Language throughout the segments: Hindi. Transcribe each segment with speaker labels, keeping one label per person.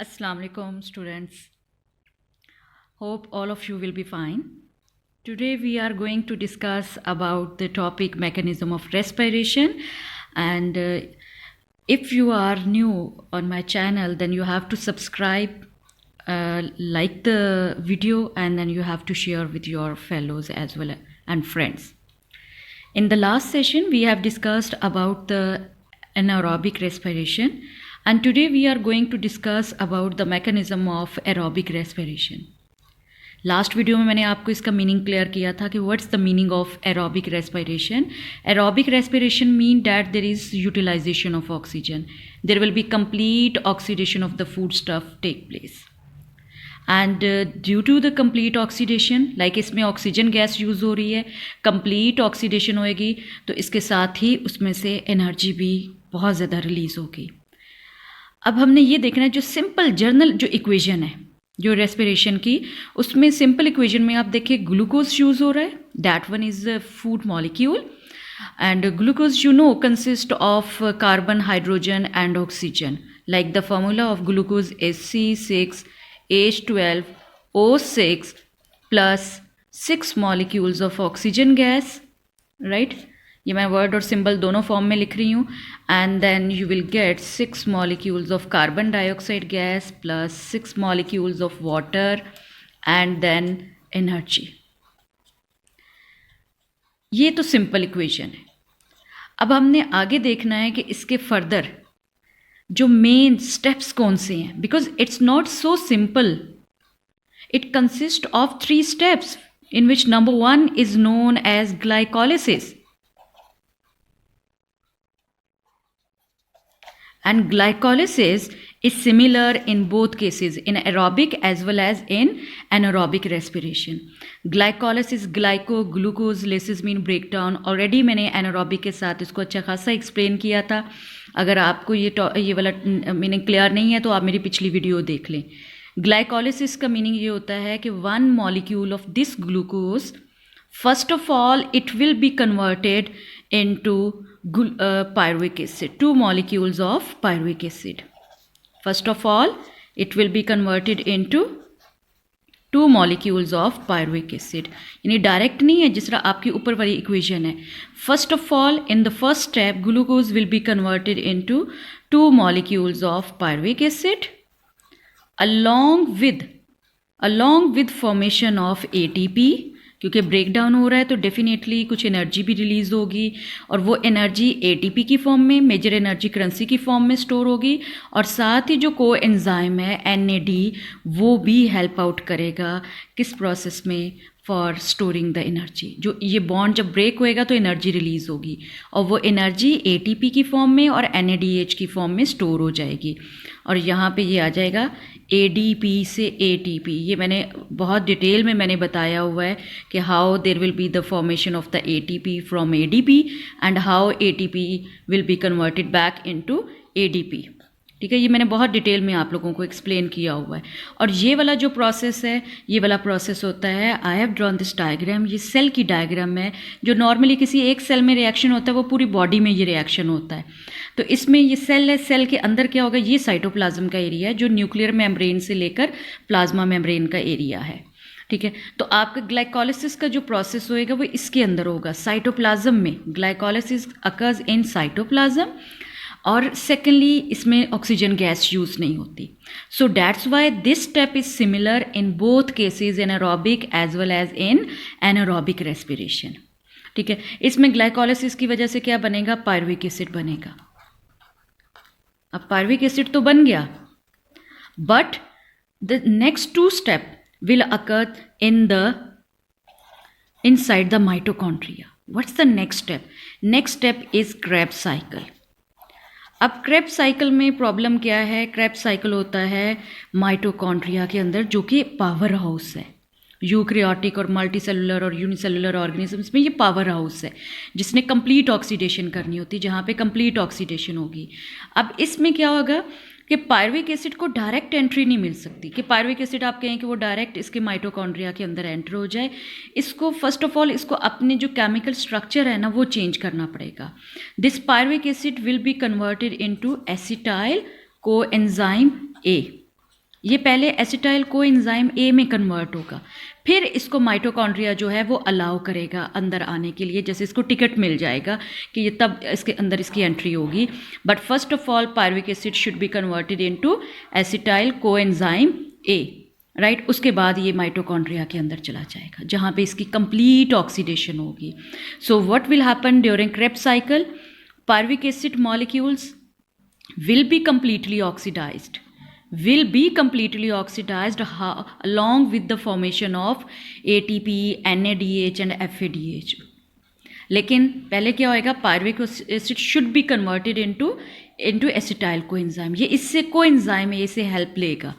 Speaker 1: Assalamu alaikum students. Hope all of you will be fine. Today we are going to discuss about the topic mechanism of respiration, and if you are new on my channel, then you have to subscribe, like the video, and then you have to share with your fellows as well and friends. In the last session we have discussed about the anaerobic respiration, and today we are going to discuss about the mechanism of aerobic respiration. Last video में मैंने आपको इसका मीनिंग क्लियर किया था कि what's the meaning of aerobic respiration. Aerobic respiration mean that there is utilization of oxygen. There will be complete oxidation of the food stuff take place, and due to the complete oxidation, like इसमें ऑक्सीजन गैस यूज़ हो रही है, कंप्लीट ऑक्सीडेशन होएगी तो इसके साथ ही उसमें से एनर्जी भी बहुत ज़्यादा रिलीज़ होगी. अब हमने ये देखना है जो सिंपल जर्नल जो इक्वेशन है जो रेस्पिरेशन की, उसमें सिंपल इक्वेशन में आप देखिए ग्लूकोज यूज़ हो रहा है. That one is a food molecule, and glucose you know consist of carbon, hydrogen and oxygen. Like the formula of glucose is C6H12O6 plus 6 molecules of oxygen gas. Right, ये मैं वर्ड और सिंबल दोनों फॉर्म में लिख रही हूँ. And then you will get 6 molecules of carbon dioxide gas plus 6 molecules of water and then energy. ये तो सिंपल इक्वेशन है. अब हमने आगे देखना है कि इसके फर्दर जो मेन स्टेप्स कौन से हैं, because it's not so simple. It consist of 3 steps in which number 1 is known as glycolysis. And glycolysis is similar in both cases, in aerobic as well as in anaerobic respiration. Glycolysis, glyco, glucose, lysis mean breakdown. Already मैंने anaerobic के साथ इसको अच्छा खासा explain किया था. अगर आपको ये वाला मीनिंग क्लियर नहीं है तो आप मेरी पिछली वीडियो देख लें. ग्लाइकोलिसिस का मीनिंग ये होता है कि 1 molecule of this glucose, first of all it will be converted into pyruvic acid. 2 molecules of pyruvic acid. First of all it will be converted into 2 molecules of pyruvic acid. यानी डायरेक्ट नहीं है जिस तरह आपकी ऊपर वाली इक्वेशन है. First of all in the first step glucose will be converted into 2 molecules of pyruvic acid along with formation of ATP. क्योंकि ब्रेक डाउन हो रहा है तो डेफिनेटली कुछ एनर्जी भी रिलीज़ होगी, और वो एनर्जी ATP की फॉर्म में, मेजर एनर्जी करेंसी की फॉर्म में स्टोर होगी, और साथ ही जो को एंजाइम है NAD वो भी हेल्प आउट करेगा किस प्रोसेस में, फॉर स्टोरिंग द एनर्जी. जो ये बॉन्ड जब ब्रेक होएगा तो एनर्जी रिलीज़ होगी, और वो एनर्जी ATP की फॉर्म में और NADH की फॉर्म में स्टोर हो जाएगी. और यहाँ पे ये आ जाएगा ADP से ATP. ये मैंने बहुत डिटेल में मैंने बताया हुआ है कि how there will be the formation of the ATP from ADP and how ATP will be converted back into ADP. ठीक है, ये मैंने बहुत डिटेल में आप लोगों को एक्सप्लेन किया हुआ है. और ये वाला जो प्रोसेस है, ये वाला प्रोसेस होता है, I have drawn this diagram. ये सेल की डायग्राम है. जो नॉर्मली किसी एक सेल में रिएक्शन होता है वो पूरी बॉडी में ये रिएक्शन होता है. तो इसमें ये सेल है, सेल के अंदर क्या होगा, ये साइटोप्लाज्म का एरिया है जो न्यूक्लियर मेम्ब्रेन से लेकर प्लाज्मा मेम्ब्रेन का एरिया है. ठीक है, तो आपका ग्लाइकोलिसिस का जो प्रोसेस होएगा वो इसके अंदर होगा, साइटोप्लाज्म में. ग्लाइकोलिसिस अकर्स इन साइटोप्लाज्म, और सेकेंडली इसमें ऑक्सीजन गैस यूज़ नहीं होती. So that's why this step is similar in both cases, in aerobic as well as in anaerobic respiration. ठीक है, इसमें ग्लाइकोलिसिस की वजह से क्या बनेगा, पायरुविक एसिड बनेगा. अब पायरुविक एसिड तो बन गया, but the next 2 step will occur inside the mitochondria. What's the next step? Next step is Krebs cycle. अब क्रेब्स साइकिल में प्रॉब्लम क्या है, क्रेब्स साइकिल होता है माइटोकॉन्ड्रिया के अंदर जो कि पावर हाउस है. यूक्रियोटिक और मल्टीसेलुलर और यूनिसेलुलर ऑर्गेनिजम्स में ये पावर हाउस है जिसने कंप्लीट ऑक्सीडेशन करनी होती है, जहाँ पे कंप्लीट ऑक्सीडेशन होगी. अब इसमें क्या होगा कि पायरुविक एसिड को डायरेक्ट एंट्री नहीं मिल सकती, कि पायरुविक एसिड आप कहें कि वो डायरेक्ट इसके माइटोकॉन्ड्रिया के अंदर एंटर हो जाए. इसको फर्स्ट ऑफ ऑल इसको अपने जो केमिकल स्ट्रक्चर है ना वो चेंज करना पड़ेगा. This pyruvic acid will be converted into acetyl coenzyme A. ये पहले एसिटाइल कोएंजाइम ए में कन्वर्ट होगा, फिर इसको माइटोकॉन्ड्रिया जो है वो अलाउ करेगा अंदर आने के लिए, जैसे इसको टिकट मिल जाएगा कि ये तब इसके अंदर इसकी एंट्री होगी। But first of all pyruvic acid should be converted into acetyl coenzyme A, right. उसके बाद ये माइटोकॉन्ड्रिया के अंदर चला जाएगा जहाँ पे इसकी कंप्लीट ऑक्सीडेशन होगी। So what will happen during Krebs cycle, pyruvic acid molecules will be completely oxidized along with the formation of ATP, NADH and FADH। लेकिन पहले क्या होएगा, pyruvic acid should be converted into acetyl coenzyme. ये इससे कोएंजाइम ए से हेल्प लेगा,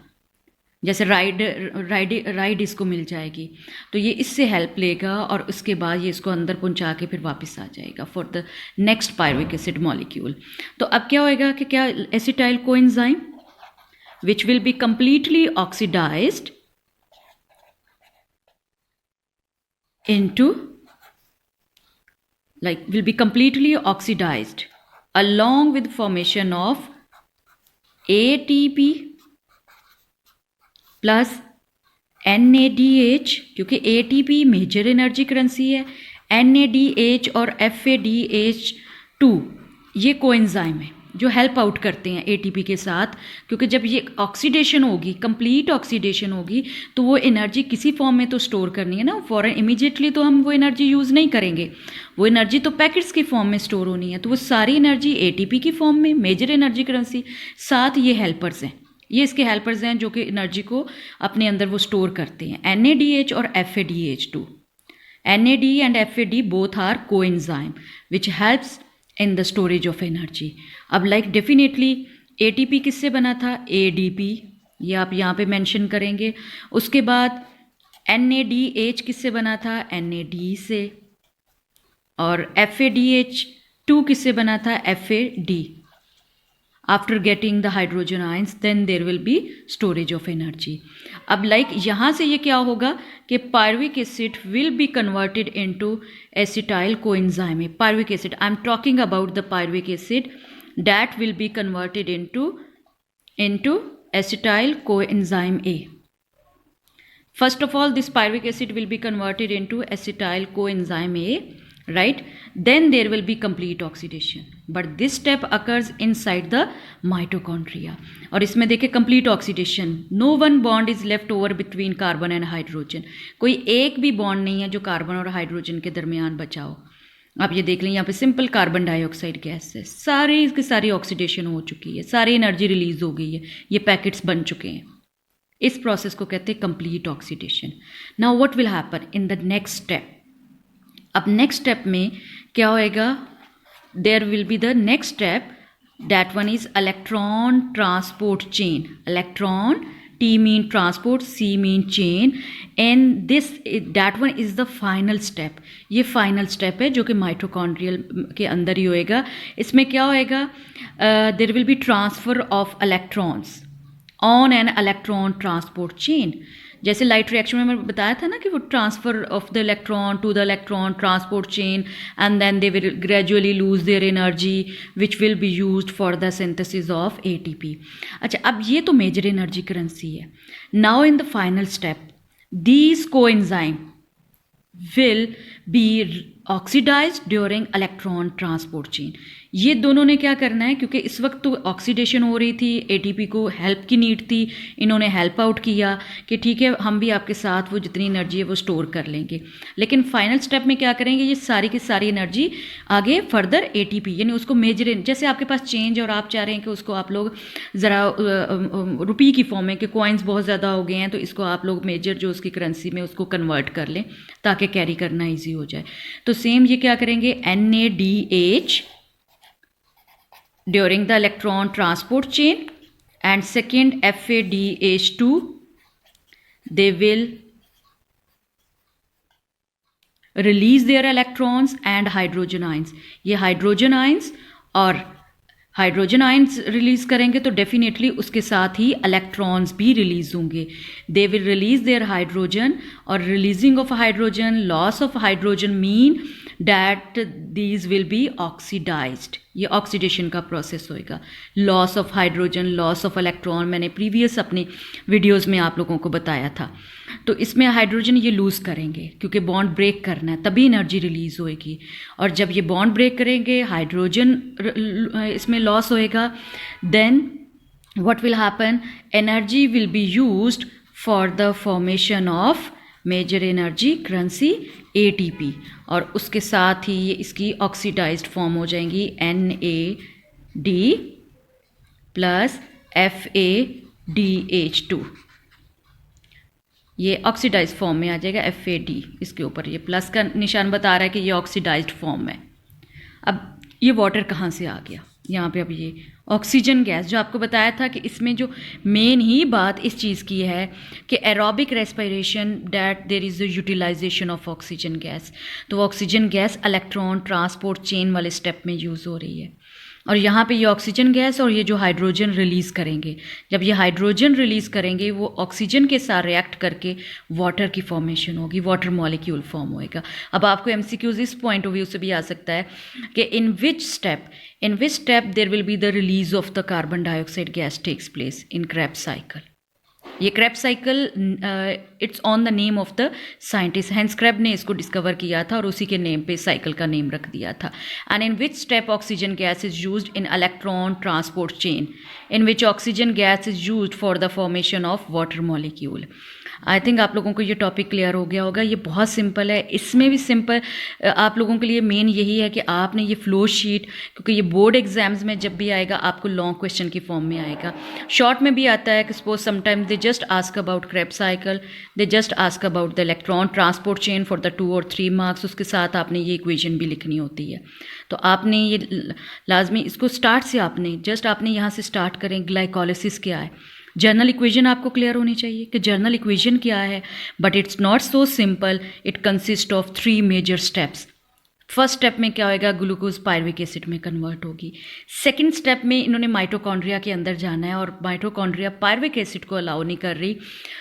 Speaker 1: जैसे राइड इसको मिल जाएगी तो ये इससे हेल्प लेगा और उसके बाद ये इसको अंदर पहुंचा के फिर वापस आ जाएगा for the next pyruvic acid molecule. तो अब क्या होएगा कि क्या acetyl coenzyme which will be completely oxidized into will be completely oxidized along with formation of ATP plus NADH, क्योंकि ATP मेजर एनर्जी करेंसी है, NADH और FADH2 ये कोएंजाइम है जो हेल्प आउट करते हैं ATP के साथ, क्योंकि जब ये ऑक्सीडेशन होगी, कंप्लीट ऑक्सीडेशन होगी, तो वो एनर्जी किसी फॉर्म में तो स्टोर करनी है ना, फॉरन इमीडिएटली तो हम वो एनर्जी यूज़ नहीं करेंगे, वो एनर्जी तो पैकेट्स की फॉर्म में स्टोर होनी है, तो वो सारी एनर्जी ATP की फॉर्म में, मेजर एनर्जी करेंसी, साथ ये हेल्पर्स हैं, ये इसके हेल्पर्स हैं जो कि एनर्जी को अपने अंदर वो स्टोर करते हैं, NADH और FADH2। NAD and FAD both are coenzyme which helps in the storage of energy. अब लाइक डेफिनेटली ATP किससे बना था, ADP, ये आप यहाँ पे मेंशन करेंगे। उसके बाद NADH किससे बना था, NAD से, और FADH2 किससे बना था, FAD। After getting the hydrogen ions then there will be storage of energy. अब लाइक यहाँ से ये क्या होगा कि pyruvic acid will be converted into acetyl coenzyme. Pyruvic acid, I am talking about the pyruvic acid that will be converted into acetyl coenzyme A। First of all, this pyruvic acid will be converted into acetyl coenzyme A, right? Then there will be complete oxidation. But this step occurs inside the mitochondria. और इसमें देखिए complete oxidation. No one bond is left over between carbon and hydrogen. कोई एक भी बॉन्ड नहीं है जो कार्बन और हाइड्रोजन के दरमियान बचा हो। आप ये देख लें, यहाँ पे सिंपल कार्बन डाइऑक्साइड गैस है, सारी इसकी सारी ऑक्सीडेशन हो चुकी है, सारी एनर्जी रिलीज हो गई है, ये पैकेट्स बन चुके हैं। इस प्रोसेस को कहते हैं complete oxidation. Now what will happen in the next step. अब नेक्स्ट स्टेप में क्या होएगा, there will be the next step, that one is electron transport chain. Electron, T mean transport, C mean chain, and that one is the final step। ये final step है जो कि माइटोकॉन्ड्रियल के अंदर ही होएगा। इसमें क्या होएगा, there will be transfer of electrons on an electron transport chain। जैसे लाइट रिएक्शन में मैंने बताया था ना कि वो transfer of the electron to the electron transport chain and then they will gradually lose their energy which will be used for the synthesis of ATP। अच्छा, अब ये तो मेजर एनर्जी करेंसी है। Now in the final step these coenzyme will be oxidized during electron transport chain. ये दोनों ने क्या करना है, क्योंकि इस वक्त तो ऑक्सीडेशन हो रही थी, ATP को हेल्प की नीड थी, इन्होंने हेल्प आउट किया कि ठीक है हम भी आपके साथ वो जितनी एनर्जी है वो स्टोर कर लेंगे। लेकिन फाइनल स्टेप में क्या करेंगे, ये सारी की सारी एनर्जी आगे फर्दर ATP यानी उसको मेजर, जैसे आपके पास चेंज और आप चाह रहे हैं कि उसको आप लोग ज़रा रुपये की फॉर्म में कि कॉइन्स बहुत ज़्यादा हो गए हैं तो इसको आप लोग मेजर जो उसकी करेंसी में उसको कन्वर्ट कर लें ताकि कैरी करना ईजी हो जाए। तो सेम ये क्या करेंगे, NADH during the electron transport chain and second FADH2 they will release their electrons and hydrogen ions। ये हाइड्रोजन आयंस और हाइड्रोजन आयंस रिलीज करेंगे तो डेफिनेटली उसके साथ ही इलेक्ट्रॉन्स भी रिलीज होंगे। They will release their hydrogen, और releasing of hydrogen, loss of hydrogen mean that these will be oxidised, ये ऑक्सीडेशन का प्रोसेस होएगा। Loss of hydrogen, loss of electron, मैंने प्रीवियस अपने वीडियोस में आप लोगों को बताया था। तो इसमें हाइड्रोजन ये लूज़ करेंगे क्योंकि बॉन्ड ब्रेक करना है, तभी एनर्जी रिलीज़ होएगी। और जब ये बॉन्ड ब्रेक करेंगे, हाइड्रोजन इसमें लॉस होएगा, then what will happen, energy will be used for the formation of major energy currency ATP, और उसके साथ ही ये इसकी ऑक्सीडाइज्ड फॉर्म हो जाएंगी NAD प्लस FADH2, ये ऑक्सीडाइज फॉर्म में आ जाएगा FAD, इसके ऊपर ये प्लस का निशान बता रहा है कि ये ऑक्सीडाइज्ड फॉर्म है। अब ये वाटर कहाँ से आ गया यहाँ पे? अब ये ऑक्सीजन गैस, जो आपको बताया था कि इसमें जो मेन ही बात इस चीज़ की है कि aerobic respiration that there is the utilization of oxygen gas. तो oxygen gas electron transport chain वाले स्टेप में यूज़ हो रही है, और यहाँ पे ये ऑक्सीजन गैस और ये जो हाइड्रोजन रिलीज़ करेंगे, जब ये हाइड्रोजन रिलीज़ करेंगे वो ऑक्सीजन के साथ रिएक्ट करके वाटर की फॉर्मेशन होगी, वाटर मॉलिक्यूल फॉर्म होएगा। अब आपको एमसीक्यूज इस पॉइंट ऑफ व्यू से भी आ सकता है कि in which step there will be the release of the carbon dioxide gas takes place in Krebs cycle. ये Krebs cycle it's on the name of the scientist, Hans Kreb ने इसको डिस्कवर किया था और उसी के नेम पे साइकिल का नेम रख दिया था। And in which step oxygen gas is used in electron transport chain, in which oxygen gas is used for the formation of water molecule. I think आप लोगों को ये टॉपिक क्लियर हो गया होगा। ये बहुत सिंपल है, इसमें भी सिंपल आप लोगों के लिए मेन यही है कि आपने ये फ्लो शीट, क्योंकि ये बोर्ड एग्जाम्स में जब भी आएगा आपको लॉन्ग क्वेश्चन की फॉर्म में आएगा, शॉर्ट में भी आता है कि suppose sometimes they just ask about Krebs cycle, they just ask about the electron transport chain for the 2 और 3 मार्क्स, उसके साथ आपने ये इक्वेशन भी लिखनी होती है। तो आपने ये लाजमी इसको स्टार्ट से आपने यहाँ से स्टार्ट करें। ग्लाइकोलिसिस क्या है, जर्नल इक्वेशन आपको क्लियर होनी चाहिए कि जर्नल इक्वेशन क्या है, but it's not so simple, it consist of 3 major steps. First step में क्या होएगा, ग्लूकोज पायरुविक एसिड में कन्वर्ट होगी। सेकंड स्टेप में इन्होंने माइटोकॉन्ड्रिया के अंदर जाना है और माइटोकॉन्ड्रिया पायरुविक एसिड को अलाउ नहीं कर रही,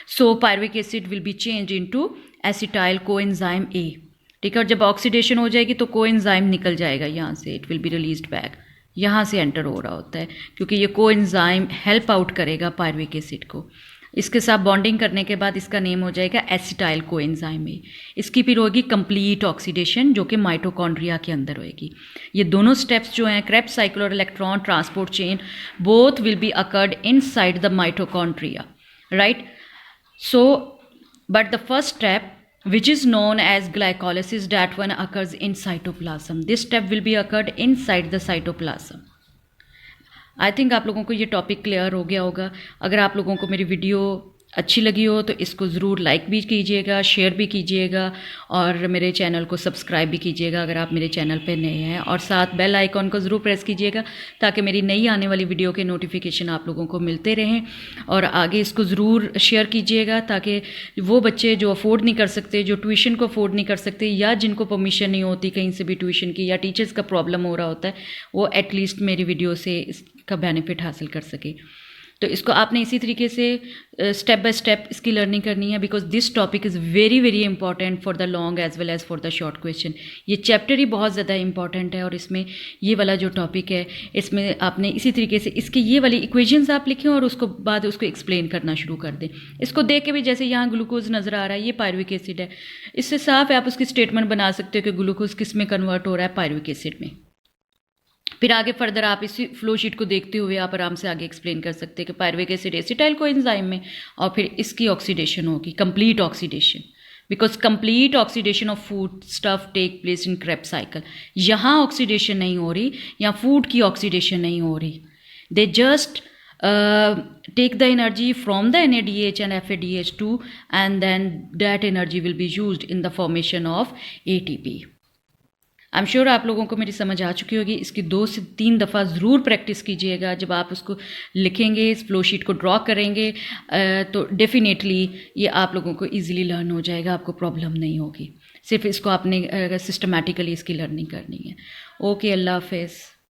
Speaker 1: so pyruvic acid will be change into acetyl coenzyme A. ठीक है, और जब ऑक्सीडेशन हो जाएगी तो कोएंजाइम निकल जाएगा यहाँ से, it will be released back, यहाँ से एंटर हो रहा होता है क्योंकि ये कोएंजाइम हेल्प आउट करेगा पायरुविक एसिड को। इसके साथ बॉन्डिंग करने के बाद इसका नेम हो जाएगा एसिटाइल कोएंजाइम ए। इसकी फिर होगी कंप्लीट ऑक्सीडेशन जो कि माइटोकॉन्ड्रिया के अंदर होएगी। ये दोनों स्टेप्स जो हैं, क्रेब्स साइकिल और electron transport chain, both will be occurred inside the mitochondria, right? So but the first step which is known as glycolysis, that one occurs in cytoplasm. This step will be occurred inside the cytoplasm. I think आप लोगों को ये टॉपिक क्लियर हो गया होगा। अगर आप लोगों को मेरी वीडियो अच्छी लगी हो तो इसको ज़रूर लाइक भी कीजिएगा, शेयर भी कीजिएगा और मेरे चैनल को सब्सक्राइब भी कीजिएगा अगर आप मेरे चैनल पे नए हैं, और साथ बेल आइकॉन को ज़रूर प्रेस कीजिएगा ताकि मेरी नई आने वाली वीडियो के नोटिफिकेशन आप लोगों को मिलते रहें। और आगे इसको ज़रूर शेयर कीजिएगा ताकि वो बच्चे जो अफोर्ड नहीं कर सकते, जो ट्यूशन को अफोर्ड नहीं कर सकते, या जिनको परमिशन नहीं होती कहीं से भी ट्यूशन की, या टीचर्स का प्रॉब्लम हो रहा होता है, वो एटलीस्ट मेरी वीडियो से इसका बेनिफिट हासिल कर सके। तो इसको आपने इसी तरीके से स्टेप बाय स्टेप इसकी लर्निंग करनी है, because this topic is very very important for the long as well as for the short question. ये चैप्टर ही बहुत ज़्यादा इंपॉर्टेंट है और इसमें ये वाला जो टॉपिक है इसमें आपने इसी तरीके से इसकी ये वाली इक्वेशंस आप लिखें और उसको बाद उसको एक्सप्लेन करना शुरू कर दें। इसको देख के भी जैसे यहाँ ग्लूकोज नज़र आ रहा है, ये पायरुविक एसिड है, इससे साफ है आप उसकी स्टेटमेंट बना सकते हो कि ग्लूकोज किस में कन्वर्ट हो रहा है, पायरुविक एसिड में। फिर आगे फर्दर आप इसी फ्लो शीट को देखते हुए आप आराम से आगे एक्सप्लेन कर सकते हैं कि पायरुविक एसिड एसिटाइल कोएंजाइम में, और फिर इसकी ऑक्सीडेशन होगी, complete oxidation, because complete oxidation of food stuff take place in Krebs cycle. यहाँ ऑक्सीडेशन नहीं हो रही, यहाँ फूड की ऑक्सीडेशन नहीं हो रही, they just take the energy from the NADH and FADH2 and then that energy will be used in the formation of ATP. I am sure आप लोगों को मेरी समझ आ चुकी होगी। इसकी 2 से 3 दफ़ा ज़रूर प्रैक्टिस कीजिएगा। जब आप उसको लिखेंगे, इस फ्लो शीट को ड्रॉ करेंगे तो डेफिनेटली ये आप लोगों को ईजिली लर्न हो जाएगा, आपको प्रॉब्लम नहीं होगी। सिर्फ इसको आपने सिस्टमेटिकली इसकी लर्निंग करनी है। ओके, अल्लाह हाफ़िज़।